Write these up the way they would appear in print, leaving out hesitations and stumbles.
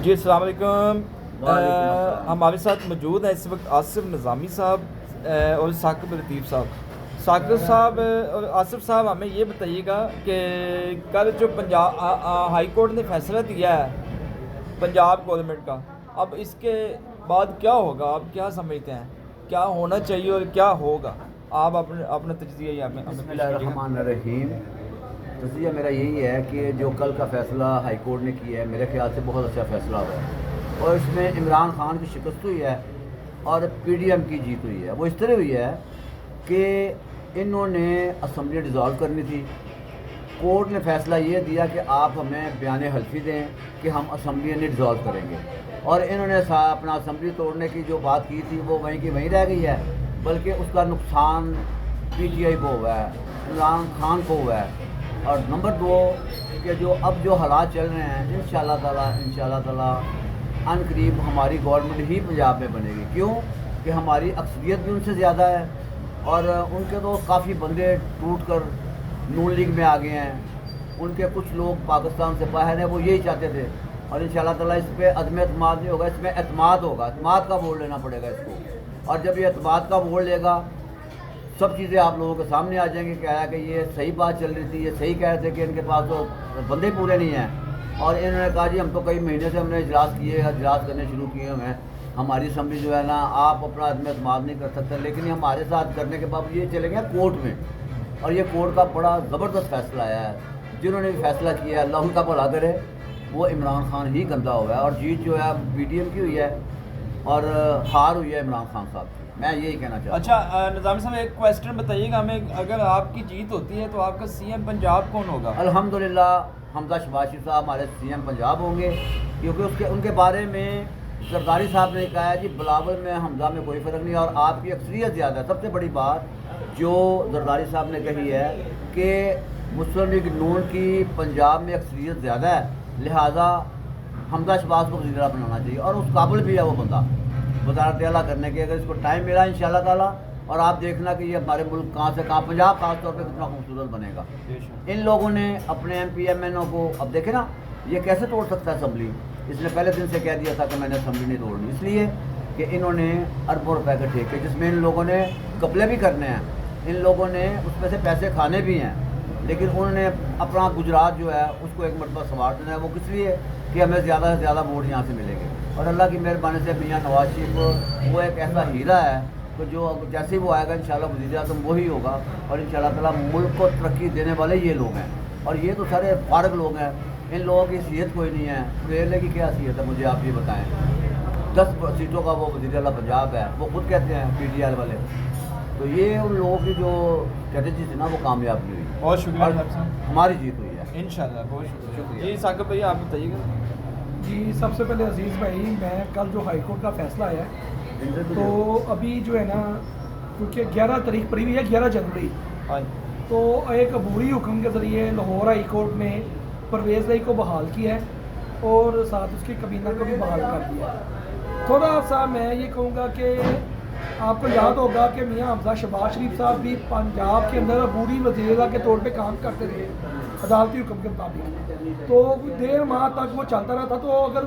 جی السلام علیکم. ہمارے ساتھ موجود ہیں اس وقت آصف نظامی صاحب اور ثاقب لطیف صاحب. ثاقب صاحب اور آصف صاحب ہمیں یہ بتائیے گا کہ کل جو پنجاب ہائی کورٹ نے فیصلہ دیا ہے پنجاب گورنمنٹ کا، اب اس کے بعد کیا ہوگا؟ آپ کیا سمجھتے ہیں کیا ہونا چاہیے اور کیا ہوگا؟ آپ اپنا تجزیہ بسم اللہ الرحمن الرحیم. تجزیہ میرا یہی ہے کہ جو کل کا فیصلہ ہائی کورٹ نے کیا ہے میرے خیال سے بہت اچھا فیصلہ ہوا ہے، اور اس میں عمران خان کی شکست ہوئی ہے اور پی ڈی ایم کی جیت ہوئی ہے. وہ اس طرح ہوئی ہے کہ انہوں نے اسمبلی ڈیزالو کرنی تھی. کورٹ نے فیصلہ یہ دیا کہ آپ ہمیں بیان حلفی دیں کہ ہم اسمبلی نہیں ڈیزالو کریں گے، اور انہوں نے اپنا اسمبلی توڑنے کی جو بات کی تھی وہ وہیں کی وہیں رہ گئی ہے، بلکہ اس کا نقصان پی ٹی آئی کو ہوا ہے، عمران خان کو ہوا ہے. اور نمبر 2 کہ جو اب جو حالات چل رہے ہیں انشاءاللہ تعالیٰ ان قریب ہماری گورنمنٹ ہی پنجاب میں بنے گی. کیوں کہ ہماری اکثریت بھی ان سے زیادہ ہے، اور ان کے تو کافی بندے ٹوٹ کر نون لیگ میں آ گئے ہیں. ان کے کچھ لوگ پاکستان سے باہر ہیں، وہ یہی چاہتے تھے. اور انشاءاللہ تعالیٰ اس پہ عدم اعتماد نہیں ہوگا، اس میں اعتماد ہوگا. اعتماد کا ووٹ لینا پڑے گا اس کو، اور جب یہ اعتماد کا ووٹ لے گا سب چیزیں آپ لوگوں کے سامنے آ جائیں گی کہ آیا کہ یہ صحیح بات چل رہی تھی، یہ صحیح کہہ رہے تھے کہ ان کے پاس تو بندے پورے نہیں ہیں. اور انہوں نے کہا جی ہم تو کئی مہینے سے ہم نے اجلاس کرنے شروع کیے ہوئے ہیں، ہماری اسمبلی جو ہے نا آپ اپنا عدم اعتماد نہیں کر سکتے، لیکن یہ ہمارے ساتھ کرنے کے بعد یہ چلے گئے کورٹ میں. اور یہ کورٹ کا بڑا زبردست فیصلہ آیا ہے. جنہوں نے بھی فیصلہ کیا ہے اللہ ان کا بھلا کرے. وہ عمران خان ہی گندا ہوا ہے، اور جیت جو ہے پی ڈی ایم کی ہوئی ہے اور ہار ہوئی ہے عمران خان صاحب کی. میں یہی کہنا چاہتا ہوں. اچھا نظامی صاحب ایک کویسچن بتائیے گا ہمیں، اگر آپ کی جیت ہوتی ہے تو آپ کا سی ایم پنجاب کون ہوگا؟ الحمدللہ حمزہ شباشی صاحب ہمارے سی ایم پنجاب ہوں گے، کیونکہ ان کے بارے میں زرداری صاحب نے کہا ہے جی بلاول میں حمزہ میں کوئی فرق نہیں، اور آپ کی اکثریت زیادہ ہے. سب سے بڑی بات جو زرداری صاحب نے کہی ہے کہ مسلم لیگ نون کی پنجاب میں اکثریت زیادہ ہے، لہٰذا حمزہ شباز کو وزیر اعلیٰ بنانا چاہیے، اور اس قابل بھی ہے وہ بندہ وزارت اعلیٰ کرنے کے، اگر اس کو ٹائم ملا انشاءاللہ تعالیٰ. اور آپ دیکھنا کہ یہ ہمارے ملک کہاں سے کہاں پنجاب خاص طور پہ کتنا خوبصورت بنے گا. ان لوگوں نے اپنے ایم پی ایم این او کو، اب دیکھیں نا یہ کیسے توڑ سکتا ہے اسمبلی. اس نے پہلے دن سے کہہ دیا تھا کہ میں نے اسمبلی نہیں توڑنی، اس لیے کہ انہوں نے اربوں روپے کے ٹھیکے جس میں ان لوگوں نے قبلے بھی کرنے ہیں، ان لوگوں نے اس میں سے پیسے کھانے بھی ہیں، لیکن انہوں نے اپنا گجرات جو ہے اس کو ایک مرتبہ سنوار دینا ہے. وہ کس لیے کہ ہمیں زیادہ سے زیادہ ووٹ یہاں سے ملیں گے. اور اللہ کی مہربانی سے میاں نواز شریف وہ ایک ایسا ہیرا ہے کہ جو جیسے ہی وہ آئے گا انشاءاللہ وزیر اعظم وہی ہوگا، اور انشاءاللہ تعالیٰ ملک کو ترقی دینے والے یہ لوگ ہیں. اور یہ تو سارے فارغ لوگ ہیں، ان لوگوں کی حیثیت کوئی نہیں ہے. ویلے کی کیا حیثیت ہے مجھے آپ یہ بتائیں. 10 سیٹوں کا وہ وزیر اعلیٰ پنجاب ہے، وہ خود کہتے ہیں پی ڈی آئی والے. تو یہ ان لوگوں کی جو اسٹریٹجی تھی نا وہ کامیاب نہیں ہوئی. بہت شکریہ، ہماری جیت ہوئی ہے انشاءاللہ. بہت شکریہ. جی ثاقب بھائی آپ بتائیے گا. جی سب سے پہلے عزیز بھائی، میں کل جو ہائی کورٹ کا فیصلہ آیا ہے تو ابھی جو ہے نا کیونکہ 11 تاریخ پڑی ہوئی ہے 11 جنوری، تو ایک عبوری حکم کے ذریعے لاہور ہائی کورٹ نے پرویز رائی کو بحال کیا ہے اور ساتھ اس کی کابینہ کو بھی بحال کر دیا. تھوڑا سا میں یہ کہوں گا کہ آپ کو یاد ہوگا کہ میاں حمزہ شباز شریف صاحب بھی پنجاب کے اندر عبوری وزیر اعلیٰ کے طور پہ کام کرتے تھے عدالتی حکم کے مطابق، تو 1.5 ماہ تک وہ چلتا رہا تھا. تو اگر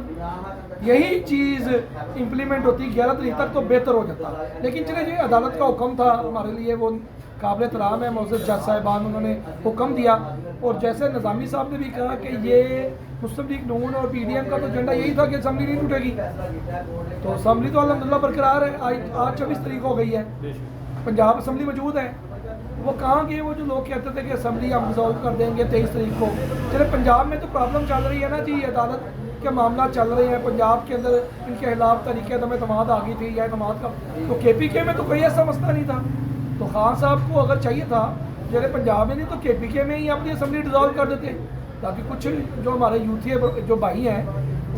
یہی چیز امپلیمنٹ ہوتی 11 تاریخ تک تو بہتر ہو جاتا. لیکن چلے یہ عدالت کا حکم تھا، ہمارے لیے وہ قابل احترام ہے. معزز جج صاحبان انہوں نے حکم دیا، اور جیسے نظامی صاحب نے بھی کہا کہ یہ مسلم لیگ نون اور پی ڈی ایم کا تو ایجنڈا یہی تھا کہ اسمبلی نہیں ٹوٹے گی، تو اسمبلی تو الحمدللہ برقرار ہے. آج 24 تاریخ ہو گئی ہے، پنجاب اسمبلی موجود ہے. وہ کہاں گئے وہ جو لوگ کہتے تھے کہ اسمبلی ہم ریزالو کر دیں گے 23 تاریخ کو. چلے پنجاب میں تو پرابلم چل رہی ہے نا جی، عدالت کے معاملات چل رہے ہیں پنجاب کے اندر، ان کے خلاف طریقے عدم اعتماد آ گئی تھی یا اعتماد کا، تو کے پی کے میں تو کوئی ایسا مسئلہ نہیں تھا. تو خان صاحب کو اگر چاہیے تھا جیسے پنجاب میں نہیں تو کے پی کے میں ہی اپنی اسمبلی ڈیزالو کر دیتے، تاکہ کچھ جو ہمارے یوتھی جو بھائی ہیں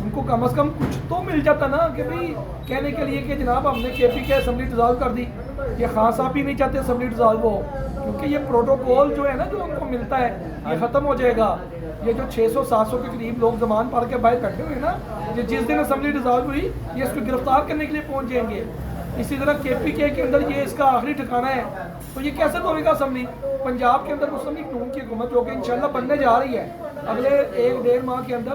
ان کو کم از کم کچھ تو مل جاتا نا کہ بھئی کہنے کے لیے کہ جناب ہم نے کے پی کے اسمبلی ڈیزالو کر دی. یہ خان صاحب بھی نہیں چاہتے اسمبلی ڈیزالو ہو، کیونکہ یہ پروٹوکول جو ہے نا جو ان کو ملتا ہے یہ ختم ہو جائے گا. یہ جو 600-700 کے قریب لوگ زمان پڑھ کے باہر بیٹھے ہوئے ہیں نا، یہ جس دن اسمبلی ڈیزالو ہوئی یہ اس کو گرفتار کرنے کے لیے پہنچ جائیں گے. اسی طرح کے پی کے اندر یہ اس کا آخری ٹھکانہ ہے، تو یہ کیسے توڑے گا اسمبلی. پنجاب کے اندر مسلم لیگ نون کی حکومت جو کہ انشاءاللہ بننے جا رہی ہے اگلے 1-1.5 ماہ کے اندر،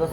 10